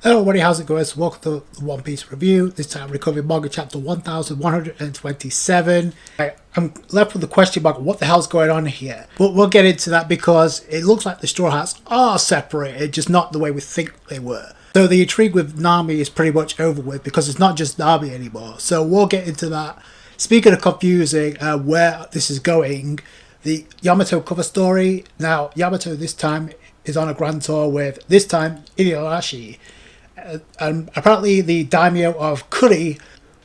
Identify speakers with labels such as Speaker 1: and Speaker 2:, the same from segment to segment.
Speaker 1: Hello everybody, how's it going? So welcome to the One Piece review. This time we're covering Manga chapter 1127. I'm left with the question mark, what the hell's going on here? But we'll get into that because it looks like the Straw Hats are separated, just not the way we think they were. So the intrigue with Nami is pretty much over with because it's not just Nami anymore. So we'll get into that. Speaking of confusing where this is going, the Yamato cover story. Now Yamato this time is on a grand tour with, this time, Inuyasha. And apparently the daimyo of Kuri,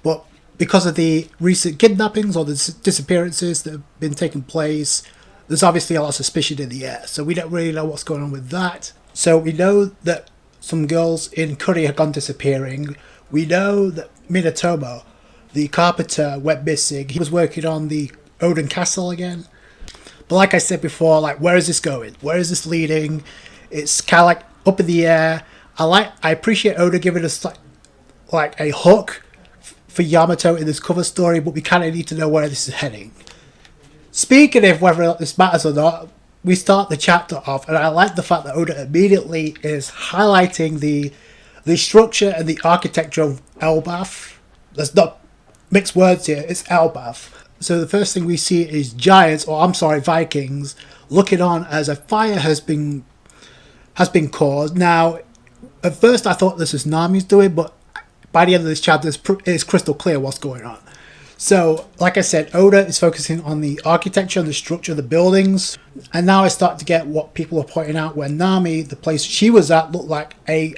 Speaker 1: but because of the recent kidnappings or the disappearances that have been taking place, there's obviously a lot of suspicion in the air. So we don't really know what's going on with that. So we know that some girls in Kuri have gone disappearing. We know that Minatomo, the carpenter, went missing. He was working on the Odin Castle again. But like I said before, like, where is this going? Where is this leading? It's kind of like up in the air. I appreciate Oda giving us like a hook for Yamato in this cover story, but we kind of need to know where this is heading. Speaking of whether or not this matters or not, we start the chapter off, and I like the fact that Oda immediately is highlighting the structure and the architecture of Elbaf. There's not mixed words here, it's Elbaf. So the first thing we see is giants, or I'm sorry, Vikings, looking on as a fire has been caused. Now, at first I thought this was Nami's doing, but by the end of this chapter it's crystal clear what's going on. So, like I said, Oda is focusing on the architecture and the structure of the buildings. And now I start to get what people are pointing out, where Nami, the place she was at, looked like a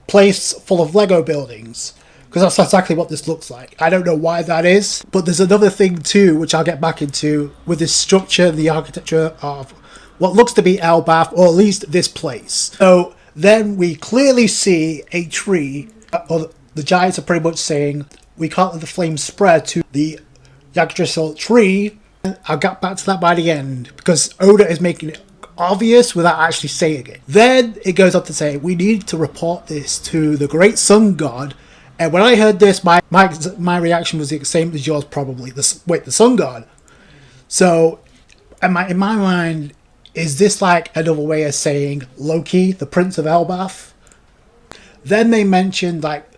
Speaker 1: place full of Lego buildings. Because that's exactly what this looks like. I don't know why that is. But there's another thing too, which I'll get back into, with this structure and the architecture of what looks to be Elbaf, or at least this place. So then we clearly see a tree, or the giants are pretty much saying, we can't let the flames spread to the Yggdrasil tree. I'll get back to that by the end, because Oda is making it obvious without actually saying it. Then it goes on to say, we need to report this to the great sun god. And when I heard this, my reaction was the same as yours probably. The sun god. So, in my mind, is this like another way of saying Loki, the Prince of Elbaf? Then they mentioned like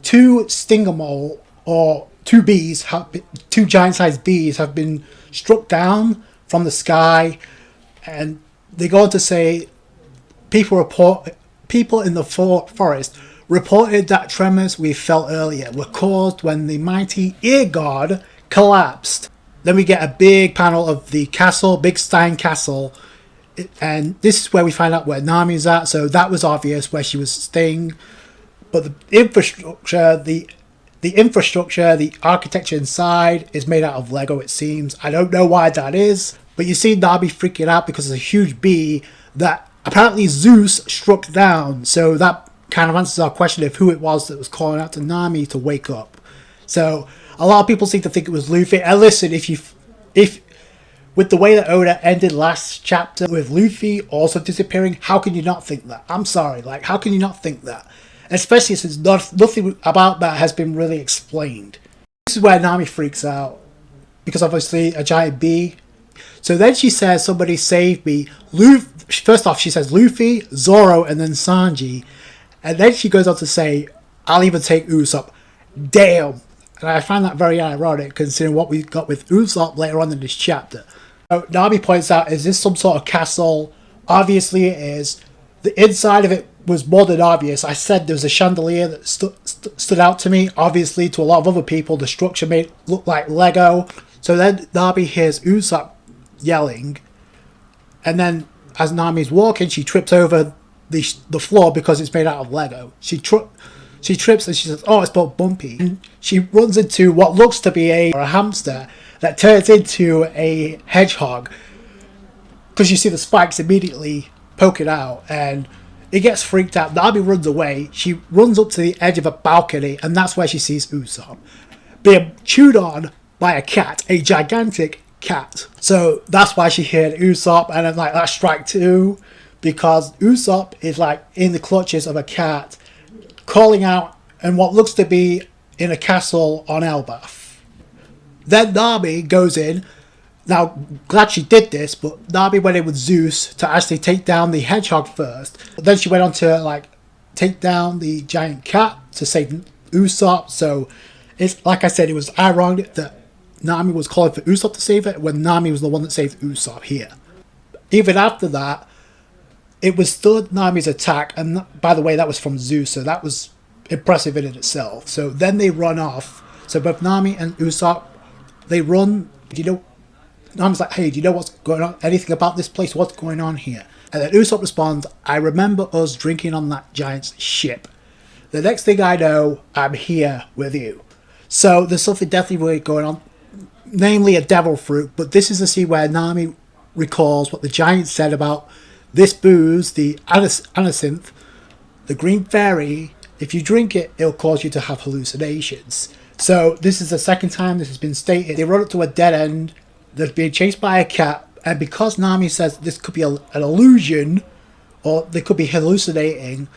Speaker 1: two stingamole, or two giant-sized bees have been struck down from the sky, and they go on to say people in the forest reported that tremors we felt earlier were caused when the mighty ear god collapsed. Then we get a big panel of the castle, Big Stein Castle. And this is where we find out where Nami's at, so that was obvious where she was staying. But the infrastructure, the architecture inside is made out of Lego, it seems. I don't know why that is, but you see Nami freaking out because there's a huge bee that apparently Zeus struck down. So that kind of answers our question of who it was that was calling out to Nami to wake up. So a lot of people seem to think it was Luffy. And listen, if with the way that Oda ended last chapter with Luffy also disappearing, how can you not think that? I'm sorry, like, how can you not think that? Especially since nothing about that has been really explained. This is where Nami freaks out, because obviously a giant bee. So then she says, somebody save me. First off, she says Luffy, Zoro, and then Sanji. And then she goes on to say, I'll even take Usopp. Damn. And I find that very ironic, considering what we got with Usopp later on in this chapter. So Nami points out, is this some sort of castle? Obviously it is. The inside of it was more than obvious. I said there was a chandelier that stood out to me. Obviously, to a lot of other people, the structure made it look like Lego. So then Nami hears Usopp yelling. And then as Nami's walking, she trips over the floor because it's made out of Lego. She trips and she says, oh, it's both bumpy. And she runs into what looks to be a hamster that turns into a hedgehog, because you see the spikes immediately poking out, and it gets freaked out. Nami runs away. She runs up to the edge of a balcony, and that's where she sees Usopp being chewed on by a cat, a gigantic cat. So that's why she heard Usopp, and then like that's strike two, because Usopp is like in the clutches of a cat, calling out in what looks to be in a castle on Elbaf. Then Nami goes in. Now, glad she did this, but Nami went in with Zeus to actually take down the hedgehog first. But then she went on to like take down the giant cat to save Usopp. So it's like I said, it was ironic that Nami was calling for Usopp to save it when Nami was the one that saved Usopp here. Even after that, it was still Nami's attack, and by the way, that was from Zeus, so that was impressive in itself. So then they run off. So both Nami and Usopp, they run. Nami's like, hey, do you know what's going on? Anything about this place? What's going on here? And then Usopp responds, I remember us drinking on that giant's ship. The next thing I know, I'm here with you. So there's something definitely really going on, namely a devil fruit, but this is the scene where Nami recalls what the giant said about this booze, the Absinthe, the green fairy. If you drink it, it'll cause you to have hallucinations. So this is the second time this has been stated. They run up to a dead end. They're being chased by a cat, and because Nami says this could be an illusion, or they could be hallucinating,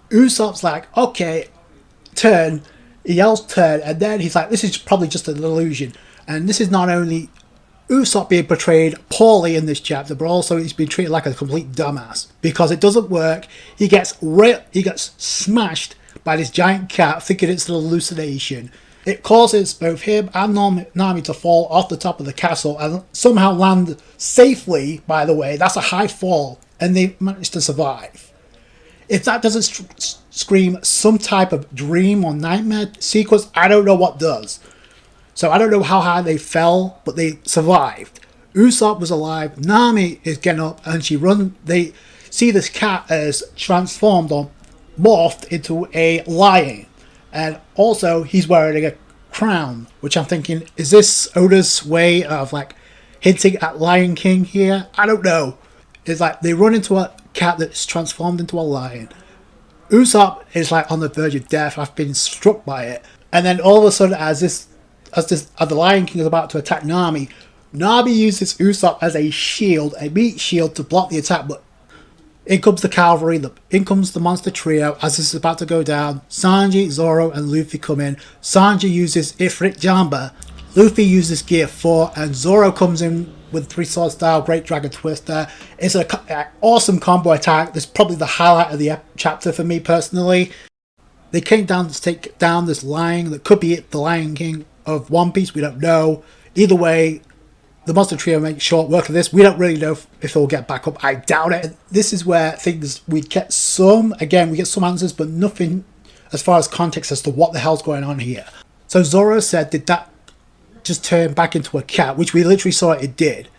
Speaker 1: Usopp's like, okay, turn. He yells turn, and then he's like, this is probably just an illusion. And this is not only Usopp being portrayed poorly in this chapter, but also he's been treated like a complete dumbass because it doesn't work. He gets smashed by this giant cat, thinking it's an hallucination. It causes both him and Nami to fall off the top of the castle and somehow land safely. By the way, that's a high fall, and they manage to survive. If that doesn't scream some type of dream or nightmare sequence, I don't know what does. So I don't know how high they fell, but they survived. Usopp was alive. Nami is getting up and she runs. They see this cat as transformed or morphed into a lion. And also he's wearing a crown, which I'm thinking, is this Oda's way of like hinting at Lion King here? I don't know. It's like they run into a cat that's transformed into a lion. Usopp is like on the verge of death. I've been struck by it. And then all of a sudden, as the Lion King is about to attack Nami uses Usopp as a shield, a meat shield, to block the attack. But in comes the cavalry, in comes the monster trio. As this is about to go down, Sanji, Zoro, and Luffy come in. Sanji uses Ifrit Jamba, Luffy uses Gear 4, and Zoro comes in with 3 sword style Great Dragon Twister. It's an awesome combo attack. That's probably the highlight of the chapter for me personally. They came down to take down this lion that could be the Lion King of One Piece. We don't know. Either way, the monster trio make short work of this. We don't really know if they'll get back up. I doubt it. This is where we get some answers, but nothing as far as context as to what the hell's going on here. So Zoro said, did that just turn back into a cat? Which we literally saw it did.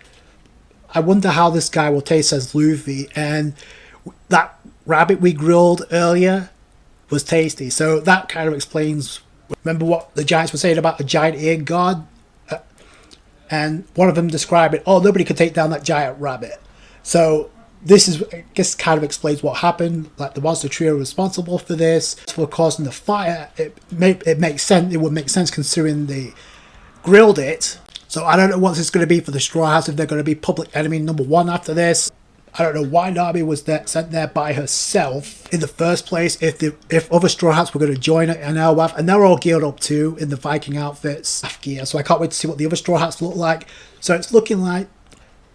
Speaker 1: I wonder how this guy will taste as Luffy. And that rabbit we grilled earlier was tasty. So that kind of explains. Remember what the giants were saying about a giant ear god? And one of them described it, oh, nobody could take down that giant rabbit. So this is, I guess, kind of explains what happened. Like the monster trio responsible for this, for causing the fire. It makes sense. It would make sense considering they grilled it. So I don't know what this is going to be for the Straw Hats, if they're going to be public enemy number 1 after this. I don't know why Nami was sent there by herself in the first place, if other Straw Hats were going to join her in Elbaf, and they're all geared up too in the Viking outfits. So I can't wait to see what the other Straw Hats look like. So it's looking like,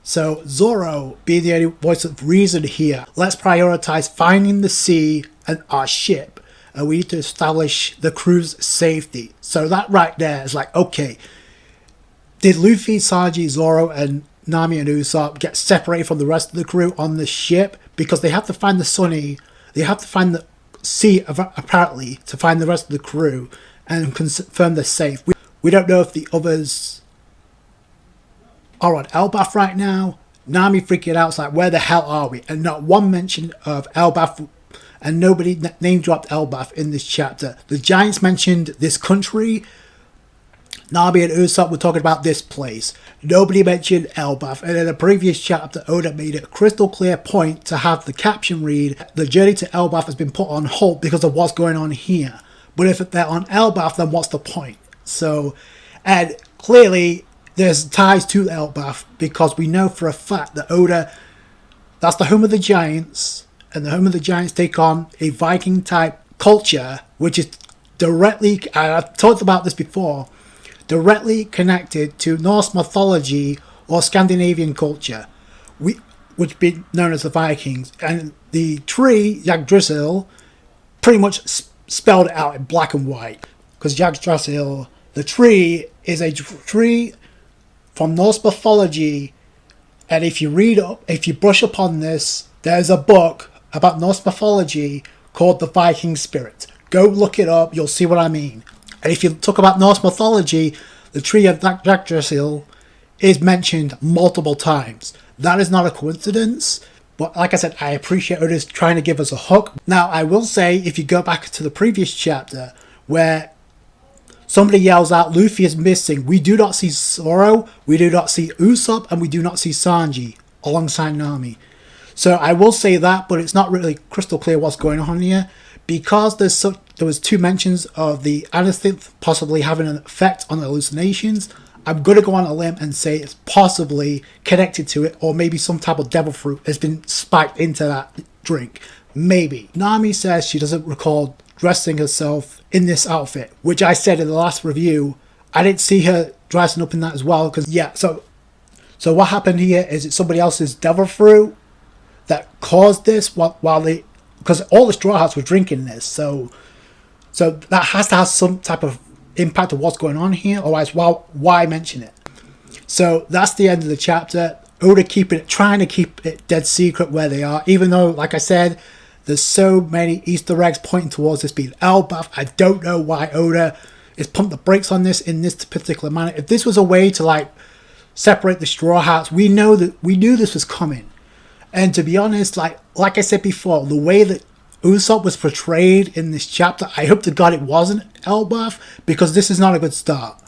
Speaker 1: so Zoro being the only voice of reason here, let's prioritize finding the sea and our ship, and we need to establish the crew's safety. So that right there is like, okay, did Luffy, Sanji, Zoro, and Nami and Usopp get separated from the rest of the crew on the ship because they have to find the Sunny, they have to find the sea apparently to find the rest of the crew and confirm they're safe. We don't know if the others are on Elbaf right now. Nami freaking out, it's like, where the hell are we? And not one mention of Elbaf, and nobody name dropped Elbaf in this chapter. The giants mentioned this country. Nami and Usopp were talking about this place. Nobody mentioned Elbaf. And in a previous chapter, Oda made it a crystal clear point to have the caption read, the journey to Elbaf has been put on hold because of what's going on here. But if they're on Elbaf, then what's the point? So, and clearly there's ties to Elbaf because we know for a fact that Oda, that's the home of the giants, and the home of the giants take on a Viking type culture, which is directly, I've talked about this before, directly connected to Norse mythology or Scandinavian culture, which be known as the Vikings. And the tree, Yggdrasil, pretty much spelled it out in black and white. Because Yggdrasil, the tree, is a tree from Norse mythology. And if you brush upon this, there's a book about Norse mythology called The Viking Spirit. Go look it up, you'll see what I mean. And if you talk about Norse mythology, the tree of Yggdrasil is mentioned multiple times. That is not a coincidence. But like I said, I appreciate Oda's trying to give us a hook. Now, I will say, if you go back to the previous chapter, where somebody yells out, Luffy is missing, we do not see Zoro, we do not see Usopp, and we do not see Sanji alongside Nami. So I will say that, but it's not really crystal clear what's going on here. Because there was 2 mentions of the Absinthe possibly having an effect on the hallucinations, I'm going to go on a limb and say it's possibly connected to it, or maybe some type of devil fruit has been spiked into that drink. Maybe. Nami says she doesn't recall dressing herself in this outfit, which I said in the last review, I didn't see her dressing up in that as well, because yeah, so what happened here is it's somebody else's devil fruit that caused this because all the Straw Hats were drinking this, so that has to have some type of impact of what's going on here, otherwise why mention it? So that's the end of the chapter. Oda trying to keep it dead secret where they are, even though, like I said, there's so many Easter eggs pointing towards this being Elbaf. I don't know why Oda is pumped the brakes on this in this particular manner. If this was a way to like separate the Straw Hats, we knew this was coming. And to be honest, like I said before, the way that Usopp was portrayed in this chapter, I hope to God it wasn't Elbaf, because this is not a good start.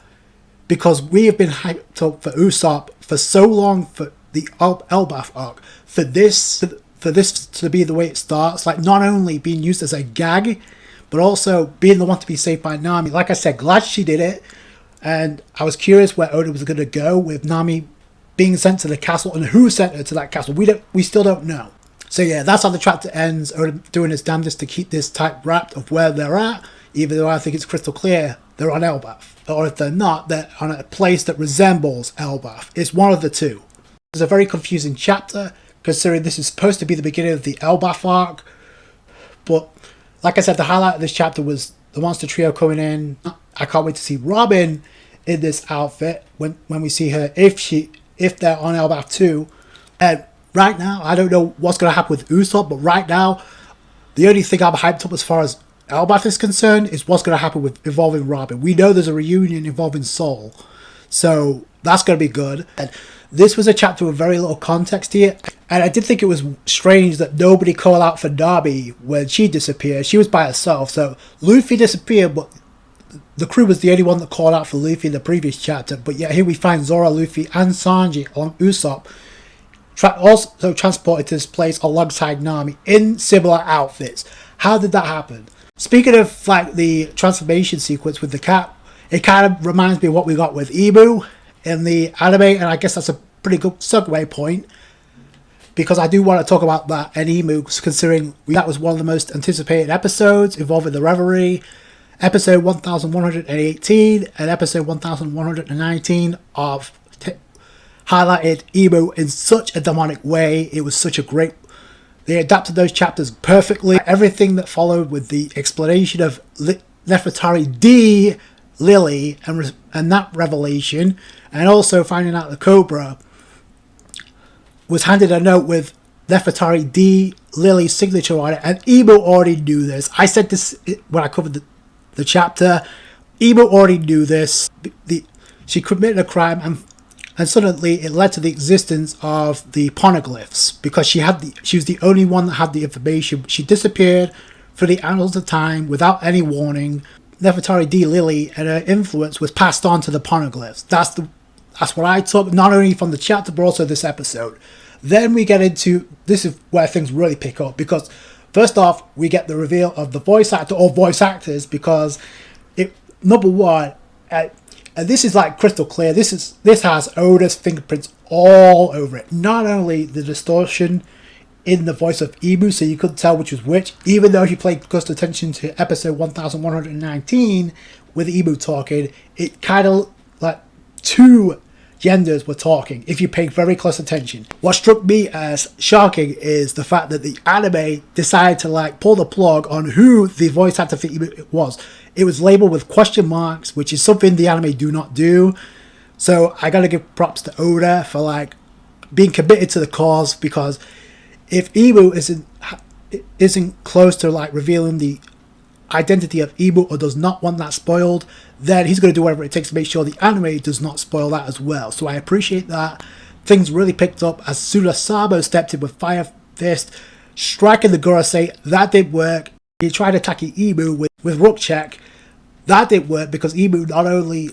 Speaker 1: Because we have been hyped up for Usopp for so long for the Elbaf arc. For this to be the way it starts, like not only being used as a gag, but also being the one to be saved by Nami. Like I said, glad she did it. And I was curious where Oda was going to go with Nami being sent to the castle and who sent her to that castle. We still don't know. So yeah, that's how the chapter ends. Oda doing his damnedest to keep this tight wrapped of where they're at, even though I think it's crystal clear they're on Elbaf. Or if they're not, they're on a place that resembles Elbaf. It's one of the two. It's a very confusing chapter, considering this is supposed to be the beginning of the Elbaf arc. But like I said, the highlight of this chapter was the monster trio coming in. I can't wait to see Robin in this outfit when we see her, if they're on Elbaf too. And right now, I don't know what's going to happen with Usopp, but right now, the only thing I'm hyped up as far as Elbaf is concerned is what's going to happen with involving Robin. We know there's a reunion involving Soul, so that's going to be good. And this was a chapter with very little context here, and I did think it was strange that nobody called out for Nami when she disappeared. She was by herself, so Luffy disappeared, but the crew was the only one that called out for Luffy in the previous chapter. But yet here we find Zoro, Luffy, and Sanji along Usopp also transported to this place alongside Nami in similar outfits. How did that happen? Speaking of like the transformation sequence with the cat, it kind of reminds me of what we got with Ibu in the anime, and I guess that's a pretty good segue point, because I do want to talk about that and Emu, considering that was one of the most anticipated episodes involving the Reverie. Episode 1118 and episode 1119 of highlighted Emu in such a demonic way. It was such a great... They adapted those chapters perfectly. Everything that followed with the explanation of Nefertari D. Lily and that revelation, and also finding out the Cobra was handed a note with Nefertari D. Lily's signature on it, and Emu already knew this. I said this when I covered the chapter. Emu already knew this. She committed a crime, and suddenly it led to the existence of the poneglyphs, because she was the only one that had the information. She disappeared for the annals of time without any warning. Nefertari D. Lily and her influence was passed on to the poneglyphs. That's what I took, not only from the chapter but also this episode. Then we get into, this is where things really pick up, because first off, we get the reveal of the voice actor or voice actors, because number one, and this is like crystal clear, this has Oda's fingerprints all over it. Not only the distortion in the voice of Emu, so you couldn't tell which was which, even though if you paid close attention to episode 1119 with Emu talking, it kind of like two genders were talking, if you pay very close attention. What struck me as shocking is the fact that the anime decided to like pull the plug on who the voice actor for Ibu was. It was labeled with question marks, which is something the anime do not do. So I gotta give props to Oda for like being committed to the cause, because if Ibu isn't close to like revealing the identity of Ibu, or does not want that spoiled, then he's going to do whatever it takes to make sure the anime does not spoil that as well. So I appreciate that. Things really picked up as soon as Sabo stepped in with Fire Fist, striking the Gorosei. That did work. He tried attacking Ibu with Rook Check. That did work, because Ibu not only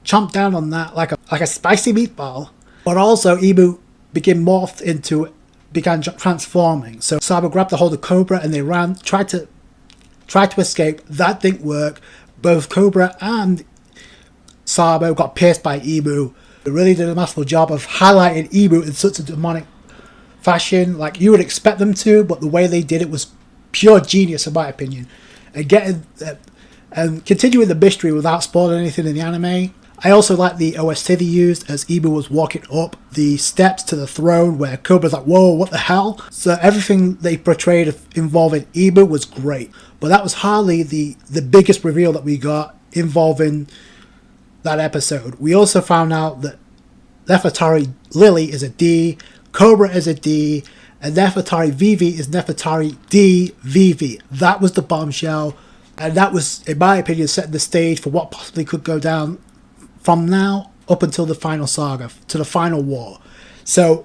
Speaker 1: chomped down on that like a spicy meatball, but also Ibu began transforming. So Sabo grabbed a hold of Cobra and they ran, tried to escape. That didn't work. Both Cobra and Sabo got pierced by Ibu. They really did a masterful job of highlighting Ibu in such a demonic fashion, like you would expect them to, but the way they did it was pure genius in my opinion. And continuing the mystery without spoiling anything in the anime. I also like the OST they used as Ibu was walking up the steps to the throne, where Cobra's like, whoa, what the hell? So everything they portrayed involving Ibu was great. But that was hardly the biggest reveal that we got involving that episode. We also found out that Nefertari Lily is a D, Cobra is a D, and Nefertari Vivi is Nefertari D Vivi. That was the bombshell, and that was, in my opinion, setting the stage for what possibly could go down from now up until the final saga, to the final war. So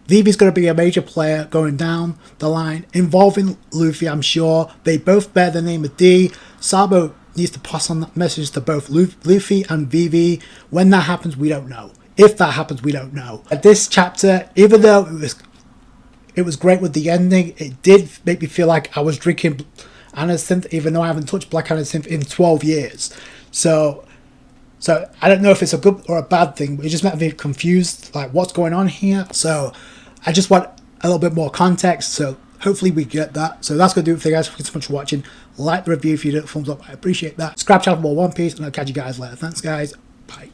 Speaker 1: Vivi's going to be a major player going down the line, involving Luffy, I'm sure. They both bear the name of D. Sabo needs to pass on that message to both Luffy and Vivi. When that happens, we don't know. If that happens, we don't know. At this chapter, even though it was great with the ending, it did make me feel like I was drinking Absinthe, even though I haven't touched black Absinthe in 12 years. So I don't know if it's a good or a bad thing, but it just made me confused, like what's going on here. So I just want a little bit more context, so hopefully we get that. So that's going to do it for you guys. Thank you so much for watching. Like the review if you did, thumbs up, I appreciate that. Subscribe channel for more One Piece, and I'll catch you guys later. Thanks guys, bye.